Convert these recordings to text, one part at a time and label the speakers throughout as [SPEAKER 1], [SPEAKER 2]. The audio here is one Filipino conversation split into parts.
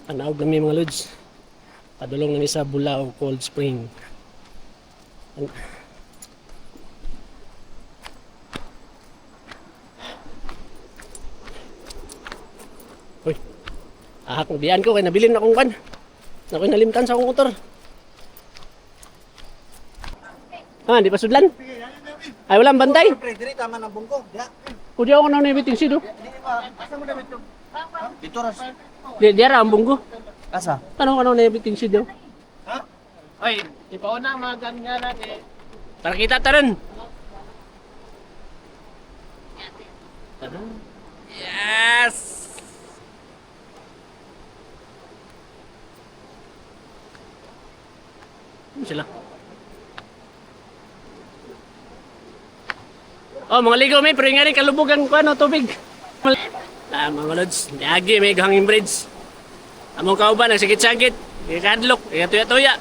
[SPEAKER 1] Panaog na may mga lods. Padulong na sa Bulao Cold Spring. Uy, ahak ng biyan ko kaya nabilin akong kan. Ako'y nalimtan sa akong motor. Di pa sudlan? Ay, walang bantay?
[SPEAKER 2] Diri tama ng bungko.
[SPEAKER 1] Kudi ako na nabiting sido.
[SPEAKER 2] Asa mo damit to? Dito ras.
[SPEAKER 1] Di ra ang bunggo.
[SPEAKER 2] Asa?
[SPEAKER 1] Tanong ano nabiting sido?
[SPEAKER 2] Ha?
[SPEAKER 3] Ay, ipauna mga ganyan eh.
[SPEAKER 1] Para kita taran. Yes! Ano sila? Oh, mga ligo may pero nga rin kalubog ang ano, tubig. Mga lods, niagi may hanging bridge. Among kauban, nagsakit-sakit. Ikadlok, ikatuya-tuya.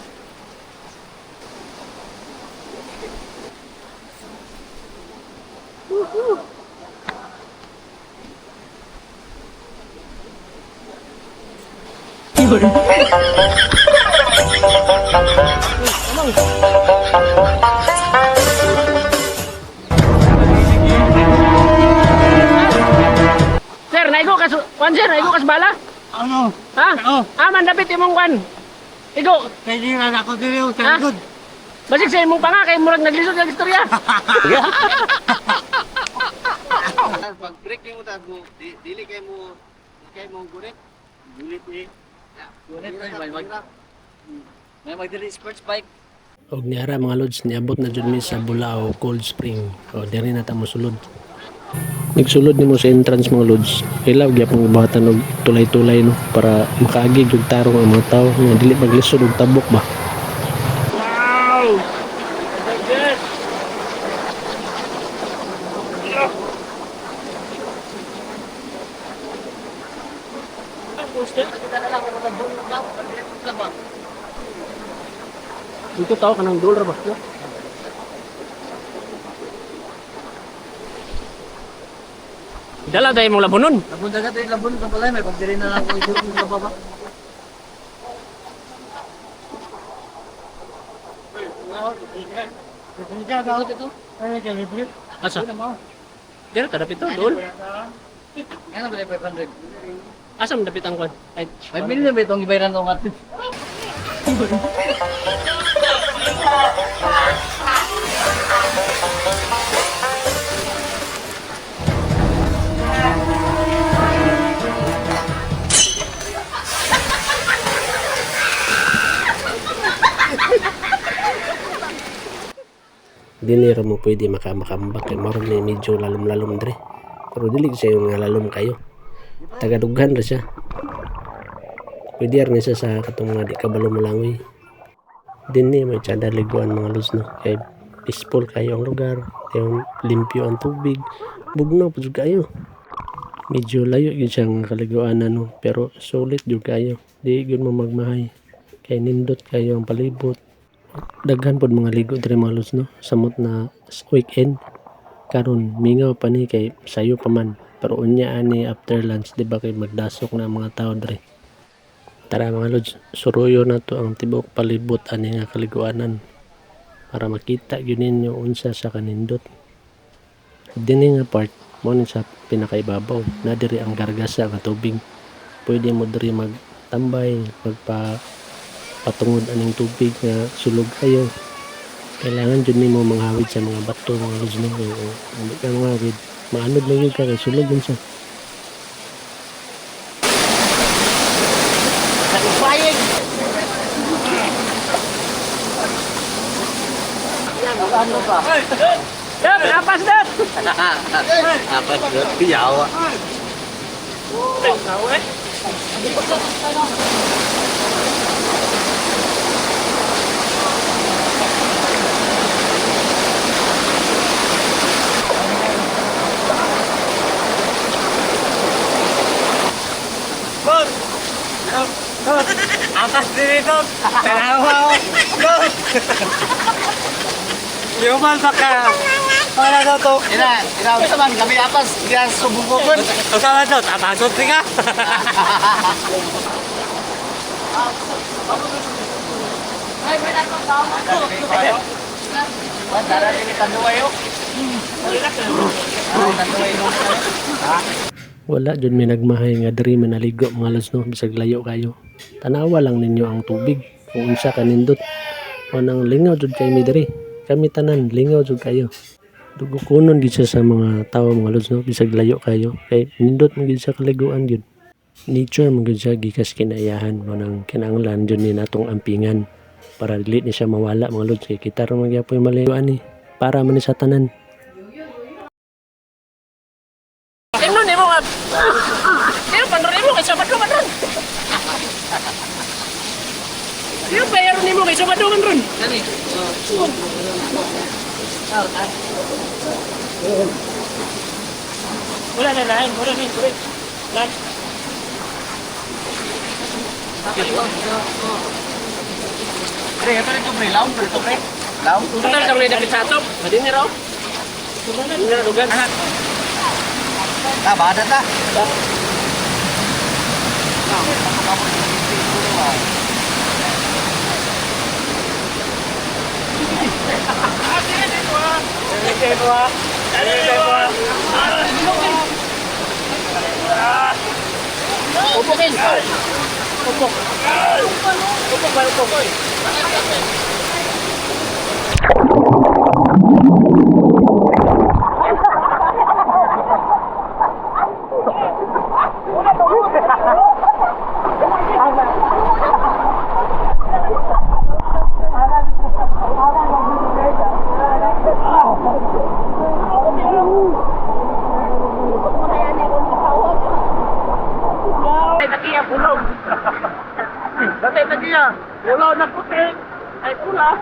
[SPEAKER 1] Sir, naigo kas kwan sir, naigo kas bala?
[SPEAKER 2] Ano?
[SPEAKER 1] Ha? Man dapit imong kwan. Igo.
[SPEAKER 2] Kaya di na ako diri sa
[SPEAKER 1] Ha?
[SPEAKER 2] likod.
[SPEAKER 1] Basig sa imong panga kay murag naglisod sa istorya.
[SPEAKER 2] Pag breaking mo tago, dili kay mo gurit. Gulit eh. Gulit may magdili sports bike.
[SPEAKER 1] Og niara mga lods, niabot na jud mi sa Bulao Cold Spring. O diri na ta mosulod. Nagsulod nimo sa entrance mga lods. Ilaw gyapon gibatan og tulay-tulay no para makaagi jud tarong ang mga tawo nga dili maglisod og tabok ba.
[SPEAKER 3] Wow! Yes!
[SPEAKER 1] Dito tao kanang dollar ba? Dala tayo mong labunon.
[SPEAKER 2] Labon dagat ay labon sa balay may pagdiri na lang ko idul sa baba. Kung ka daw ito, ay ka libre.
[SPEAKER 1] Asa? Dira ta dapit to, dol.
[SPEAKER 2] Ano ba 500?
[SPEAKER 1] Asa man dapit ang kwan? Ay,
[SPEAKER 2] 5 million ba itong ibayran ko ngatin?
[SPEAKER 1] Dili ra mo pwede makamambak kay maron ni medyo lalom-lalom dre. Pero dili siya yung nga lalom kayo. Tagadughan ra siya. Pwede rin siya sa katong nga di kabalo malangoy. Dinhi may tsada liguan mga lods no. Kay peaceful kayo ang lugar, yung limpyo ang tubig. Bugnaw pa jud kayo. Medyo layo yun siyang kaliguanan no, pero sulit jud kayo. Di gyud mo magmahay. Kay nindot kayo ang palibot. Daghan pod mga ligo diri mga lods no. Samot na weekend karon mingaw pa ni kay sayo pa man. Pero unya ani after lunch di ba kay magdasok na mga tao diri. Tara mga lods, suruyo na to ang tibok palibot ani nga kaliguanan para makita gyud ninyo unsa sa kanindot. Dinhi nga part mo ni sa pinakaibabaw na diri ang gargasa nga tubig. Pwede mo diri magtambay, patungod aning tubig nga sulog kayo. Kailangan jud nimo manghawid sa mga bato mga lods no. Hindi ka manghawid, maanod lang yun ka kay sulog yun sa.
[SPEAKER 3] Satisfying!
[SPEAKER 2] Ano ba?
[SPEAKER 1] Dap, apas dap.
[SPEAKER 2] Apa sih? Yawa. Atas diri to. Tanawa. Yuman sa ka. Para daw to. Ina sa man kami atas, diyan subong ko. Usa na to, tatasot ka.
[SPEAKER 3] Ay, may natang tao.
[SPEAKER 2] Dara ni tanduay yo.
[SPEAKER 1] Wala jud may nagmahay nga diri manaligo mga lods no, bisag layo kayo. Tanawa lang ninyo ang tubig kung unsa ka nindot. Manang lingaw jud kay mi diri. Kami tanan lingaw jud kayo. Dugo kunon gid siya sa mga tawo mga lods no, bisag layo kayo. Kay nindot man gid sa kaliguan jud. Nature man gid siya gikas kinayahan manang kinahanglan jud ni natong ampingan para dili ni siya mawala mga lods kay kita ra man gyapon maliguan ni para man ni sa tanan.
[SPEAKER 3] Ano ni mo nga? Pero panrin mo kay Sabado man ron. Pero bayaran ni mo kay Sabado man ron.
[SPEAKER 2] Kani.
[SPEAKER 3] Wala na lain, wala ni, wala. Lan.
[SPEAKER 2] Pre, ito rin to pre. Laon pre to pre. Laon.
[SPEAKER 3] Total sa mga dapat satop. Pwede ni raw. Hindi na lugan.
[SPEAKER 2] Ta bada ta.
[SPEAKER 3] Upukin. Upok. Upok ba upok? Tagiya pulog. Dati tagiya. Pulaw na puti. Ay pula.